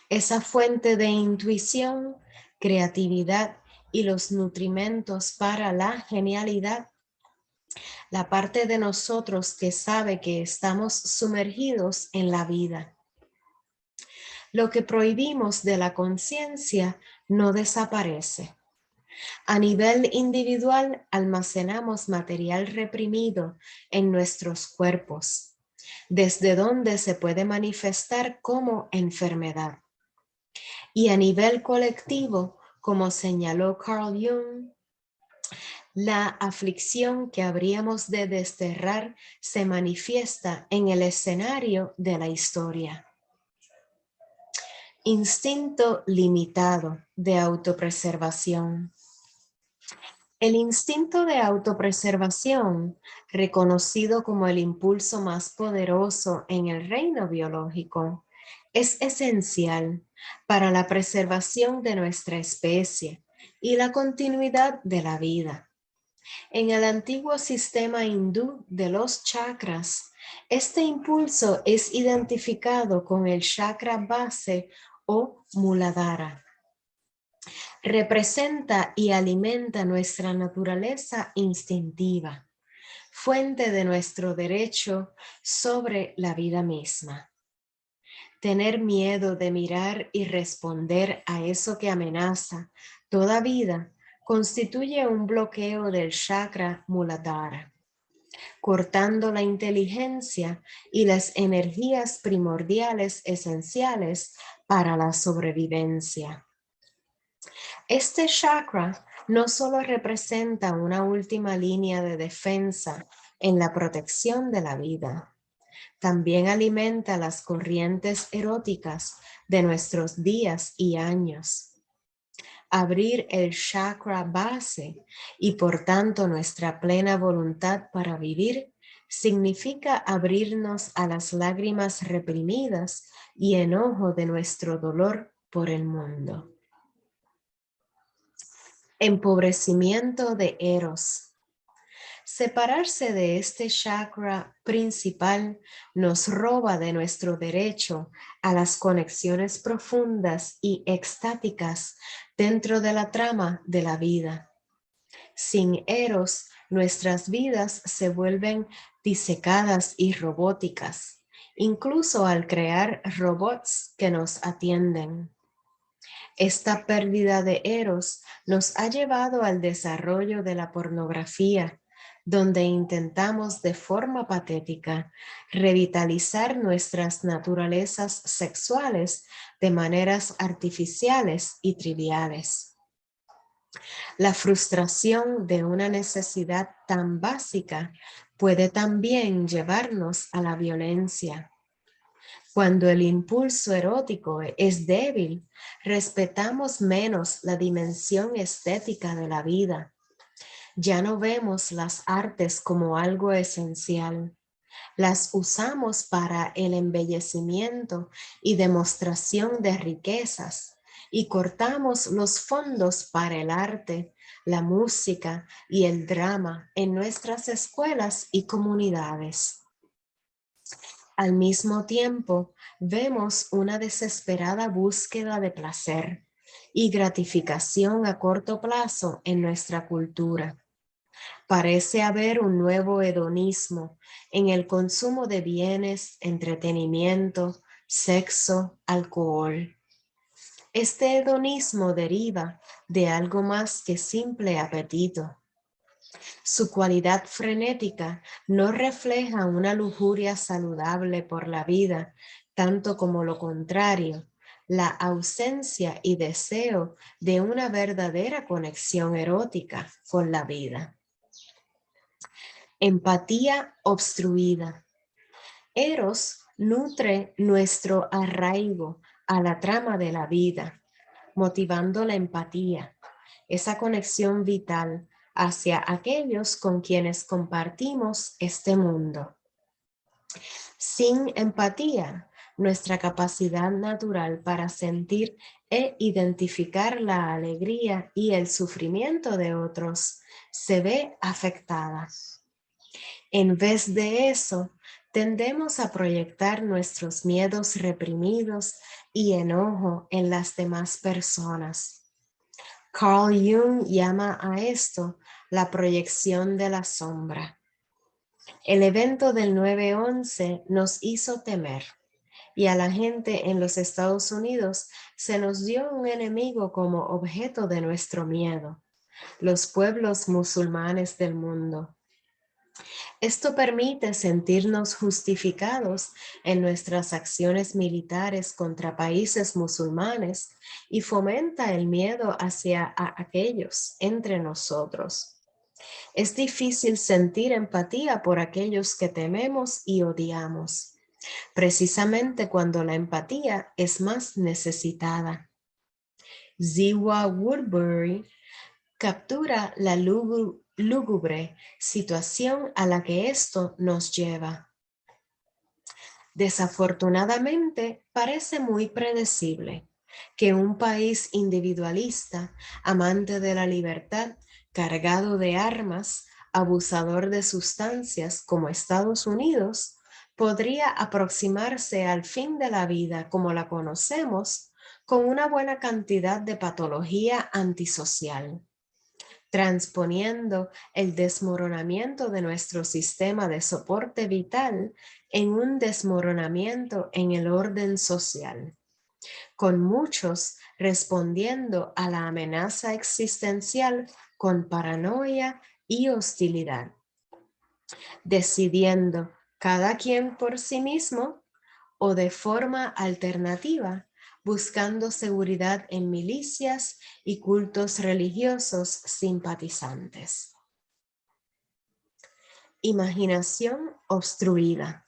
Esa fuente de intuición, creatividad y los nutrimentos para la genialidad, la parte de nosotros que sabe que estamos sumergidos en la vida. Lo que prohibimos de la conciencia no desaparece. A nivel individual, almacenamos material reprimido en nuestros cuerpos, desde donde se puede manifestar como enfermedad. Y a nivel colectivo, como señaló Carl Jung, la aflicción que habríamos de desterrar se manifiesta en el escenario de la historia. Instinto limitado de autopreservación. El instinto de autopreservación, reconocido como el impulso más poderoso en el reino biológico, es esencial para la preservación de nuestra especie y la continuidad de la vida. En el antiguo sistema hindú de los chakras, este impulso es identificado con el chakra base o Muladhara. Representa y alimenta nuestra naturaleza instintiva, fuente de nuestro derecho sobre la vida misma. Tener miedo de mirar y responder a eso que amenaza toda vida constituye un bloqueo del chakra Muladhara, cortando la inteligencia y las energías primordiales esenciales para la sobrevivencia. Este chakra no solo representa una última línea de defensa en la protección de la vida, también alimenta las corrientes eróticas de nuestros días y años. Abrir el chakra base y por tanto nuestra plena voluntad para vivir significa abrirnos a las lágrimas reprimidas y enojo de nuestro dolor por el mundo. Empobrecimiento de Eros. Separarse de este chakra principal nos roba de nuestro derecho a las conexiones profundas y extáticas dentro de la trama de la vida. Sin Eros, nuestras vidas se vuelven disecadas y robóticas, incluso al crear robots que nos atienden. Esta pérdida de Eros nos ha llevado al desarrollo de la pornografía, donde intentamos de forma patética revitalizar nuestras naturalezas sexuales de maneras artificiales y triviales. La frustración de una necesidad tan básica puede también llevarnos a la violencia. Cuando el impulso erótico es débil, respetamos menos la dimensión estética de la vida. Ya no vemos las artes como algo esencial. Las usamos para el embellecimiento y demostración de riquezas y cortamos los fondos para el arte, la música y el drama en nuestras escuelas y comunidades. Al mismo tiempo, vemos una desesperada búsqueda de placer y gratificación a corto plazo en nuestra cultura. Parece haber un nuevo hedonismo en el consumo de bienes, entretenimiento, sexo, alcohol. Este hedonismo deriva de algo más que simple apetito. Su cualidad frenética no refleja una lujuria saludable por la vida, tanto como lo contrario, la ausencia y deseo de una verdadera conexión erótica con la vida. Empatía obstruida. Eros nutre nuestro arraigo a la trama de la vida, motivando la empatía, esa conexión vital hacia aquellos con quienes compartimos este mundo. Sin empatía, nuestra capacidad natural para sentir e identificar la alegría y el sufrimiento de otros se ve afectada. En vez de eso, tendemos a proyectar nuestros miedos reprimidos y enojo en las demás personas. Carl Jung llama a esto la proyección de la sombra. El evento del 9/11 nos hizo temer y a la gente en los Estados Unidos se nos dio un enemigo como objeto de nuestro miedo, los pueblos musulmanes del mundo. Esto permite sentirnos justificados en nuestras acciones militares contra países musulmanes y fomenta el miedo hacia aquellos entre nosotros. Es difícil sentir empatía por aquellos que tememos y odiamos, precisamente cuando la empatía es más necesitada. Ziwa Woodbury captura la lúgubre situación a la que esto nos lleva. Desafortunadamente, parece muy predecible que un país individualista, amante de la libertad, cargado de armas, abusador de sustancias como Estados Unidos, podría aproximarse al fin de la vida como la conocemos con una buena cantidad de patología antisocial, transponiendo el desmoronamiento de nuestro sistema de soporte vital en un desmoronamiento en el orden social, con muchos respondiendo a la amenaza existencial con paranoia y hostilidad, decidiendo cada quien por sí mismo o de forma alternativa, buscando seguridad en milicias y cultos religiosos simpatizantes. Imaginación obstruida.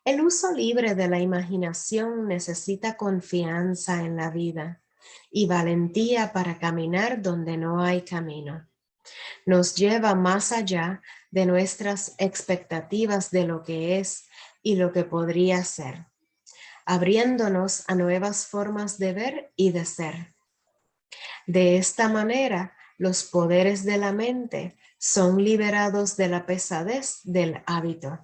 El uso libre de la imaginación necesita confianza en la vida, y valentía para caminar donde no hay camino. Nos lleva más allá de nuestras expectativas de lo que es y lo que podría ser, abriéndonos a nuevas formas de ver y de ser. De esta manera, los poderes de la mente son liberados de la pesadez del hábito.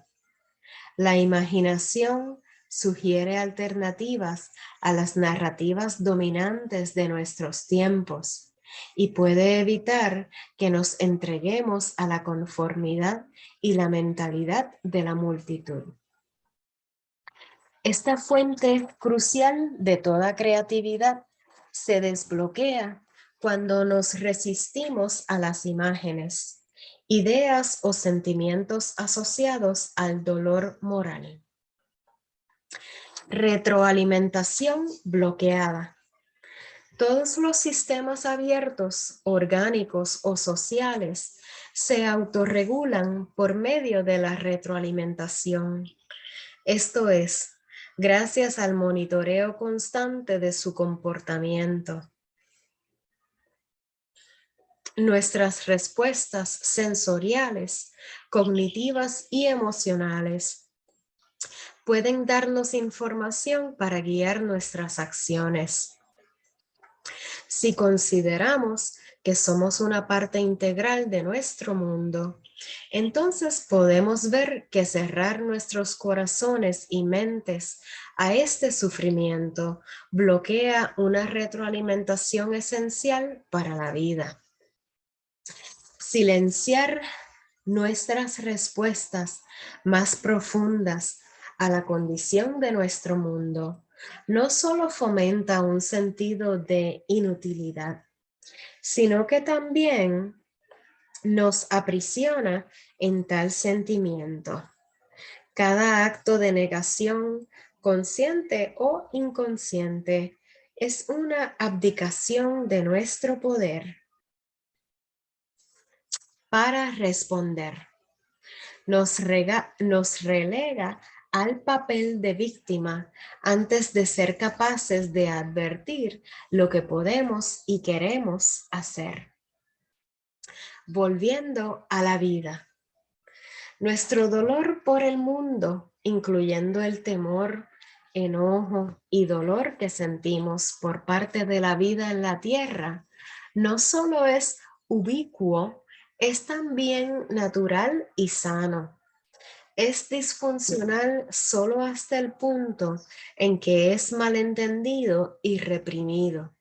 La imaginación sugiere alternativas a las narrativas dominantes de nuestros tiempos y puede evitar que nos entreguemos a la conformidad y la mentalidad de la multitud. Esta fuente crucial de toda creatividad se desbloquea cuando nos resistimos a las imágenes, ideas o sentimientos asociados al dolor moral. Retroalimentación bloqueada. Todos los sistemas abiertos, orgánicos o sociales, se autorregulan por medio de la retroalimentación. Esto es, gracias al monitoreo constante de su comportamiento. Nuestras respuestas sensoriales, cognitivas y emocionales pueden darnos información para guiar nuestras acciones. Si consideramos que somos una parte integral de nuestro mundo, entonces podemos ver que cerrar nuestros corazones y mentes a este sufrimiento bloquea una retroalimentación esencial para la vida. Silenciar nuestras respuestas más profundas a la condición de nuestro mundo no solo fomenta un sentido de inutilidad, sino que también nos aprisiona en tal sentimiento. Cada acto de negación, consciente o inconsciente, es una abdicación de nuestro poder para responder. Nos relega al papel de víctima antes de ser capaces de advertir lo que podemos y queremos hacer. Volviendo a la vida. Nuestro dolor por el mundo, incluyendo el temor, enojo y dolor que sentimos por parte de la vida en la tierra, no solo es ubicuo, es también natural y sano. Es disfuncional solo hasta el punto en que es malentendido y reprimido.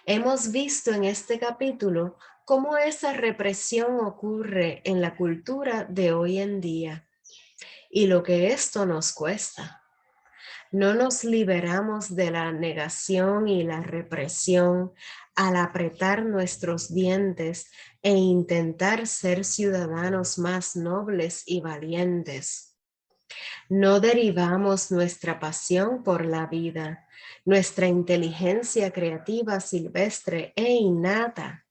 Hemos visto en este capítulo cómo esa represión ocurre en la cultura de hoy en día y lo que esto nos cuesta. No nos liberamos de la negación y la represión al apretar nuestros dientes e intentar ser ciudadanos más nobles y valientes. No derivamos nuestra pasión por la vida, nuestra inteligencia creativa silvestre e innata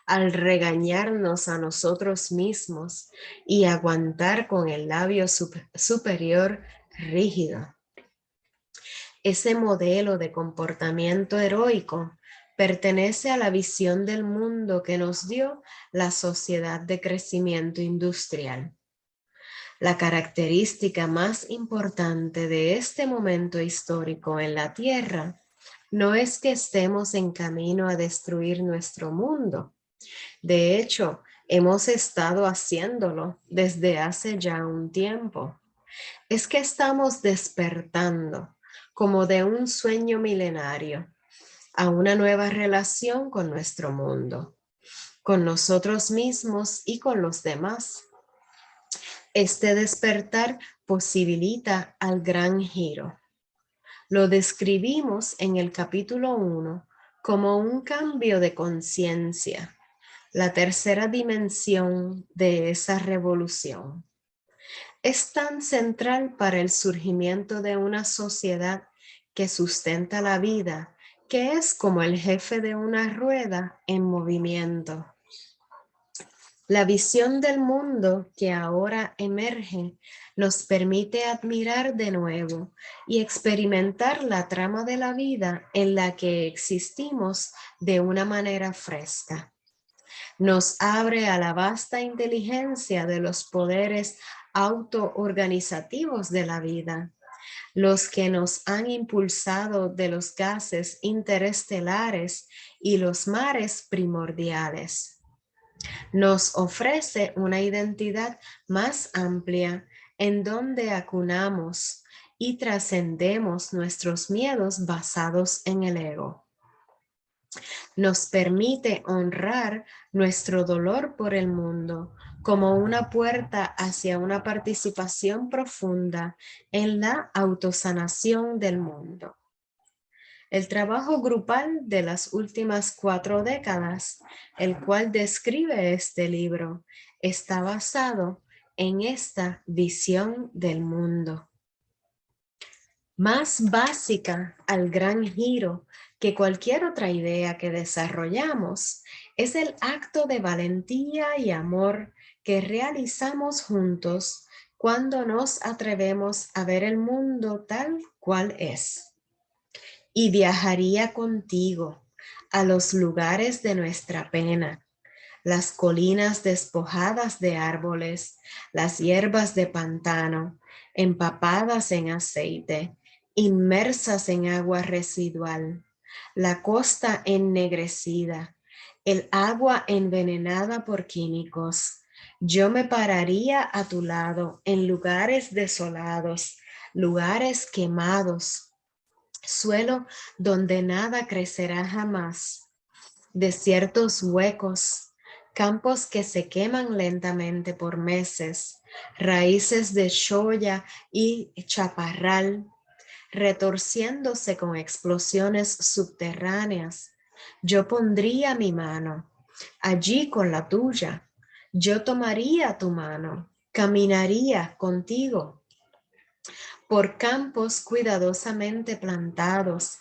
al regañarnos a nosotros mismos y aguantar con el labio superior rígido. Ese modelo de comportamiento heroico pertenece a la visión del mundo que nos dio la sociedad de crecimiento industrial. La característica más importante de este momento histórico en la Tierra no es que estemos en camino a destruir nuestro mundo. De hecho, hemos estado haciéndolo desde hace ya un tiempo. Es que estamos despertando, como de un sueño milenario, a una nueva relación con nuestro mundo, con nosotros mismos y con los demás. Este despertar posibilita al gran giro. Lo describimos en el capítulo 1 como un cambio de conciencia, la tercera dimensión de esa revolución. Es tan central para el surgimiento de una sociedad que sustenta la vida, que es como el jefe de una rueda en movimiento. La visión del mundo que ahora emerge nos permite admirar de nuevo y experimentar la trama de la vida en la que existimos de una manera fresca. Nos abre a la vasta inteligencia de los poderes autoorganizativos de la vida, los que nos han impulsado de los gases interestelares y los mares primordiales. Nos ofrece una identidad más amplia en donde acunamos y trascendemos nuestros miedos basados en el ego. Nos permite honrar nuestro dolor por el mundo como una puerta hacia una participación profunda en la autosanación del mundo. El trabajo grupal de las últimas 4 décadas, el cual describe este libro, está basado en esta visión del mundo. Más básica al gran giro que cualquier otra idea que desarrollamos, es el acto de valentía y amor que realizamos juntos cuando nos atrevemos a ver el mundo tal cual es. Y viajaría contigo a los lugares de nuestra pena, las colinas despojadas de árboles, las hierbas de pantano, empapadas en aceite, inmersas en agua residual, la costa ennegrecida, el agua envenenada por químicos. Yo me pararía a tu lado en lugares desolados, lugares quemados, suelo donde nada crecerá jamás, desiertos huecos, campos que se queman lentamente por meses, raíces de shoya y chaparral, retorciéndose con explosiones subterráneas. Yo pondría mi mano allí con la tuya. Yo tomaría tu mano, caminaría contigo por campos cuidadosamente plantados,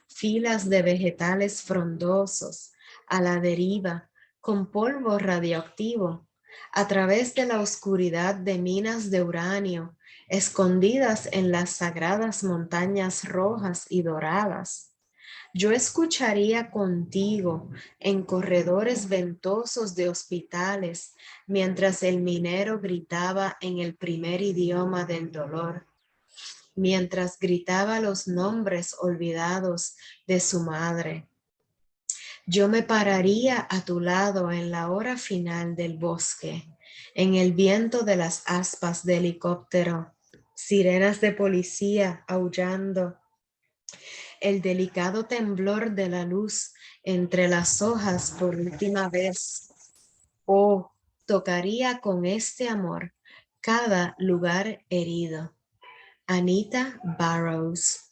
filas de vegetales frondosos, a la deriva, con polvo radioactivo, a través de la oscuridad de minas de uranio, escondidas en las sagradas montañas rojas y doradas. Yo escucharía contigo en corredores ventosos de hospitales, mientras el minero gritaba en el primer idioma del dolor, mientras gritaba los nombres olvidados de su madre. Yo me pararía a tu lado en la hora final del bosque, en el viento de las aspas de helicóptero, sirenas de policía aullando, el delicado temblor de la luz entre las hojas por última vez. Oh, tocaría con este amor cada lugar herido. Anita Burroughs.